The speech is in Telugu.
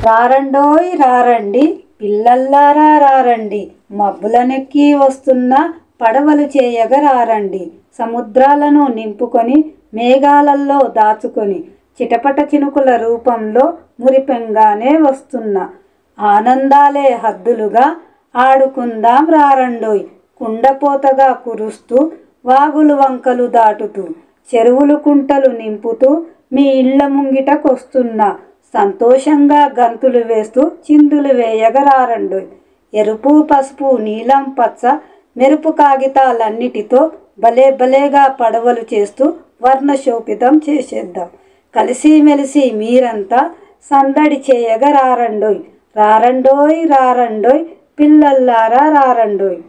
రారండోయ్ రారండి పిల్లల్లారా రారండి, మబ్బులనెక్కి వస్తున్న పడవలు చేయగ రారండి, సముద్రాలను నింపుకొని మేఘాలల్లో దాచుకొని చిటపట చినుకుల రూపంలో మురిపెంగానే వస్తున్న ఆనందాలే హద్దులుగా ఆడుకుందాం రారండోయ్. కుండపోతగా కురుస్తూ వాగులు వంకలు దాటుతూ చెరువులు కుంటలు నింపుతూ మీ ఇళ్ల ముంగిటకొస్తున్నా సంతోషంగా గంతులు వేస్తూ చిందులు వేయగ రారండోయ్. ఎరుపు పసుపు నీలం పచ్చ మెరుపు కాగితాలన్నిటితో భలే భలేగా పడవలు చేస్తూ వర్ణశోభితం చేసేద్దాం. కలిసిమెలిసి మీరంతా సందడి చేయగ రారండోయ్. రారండోయ్ రారండోయ్ పిల్లల్లారా రారండోయ్.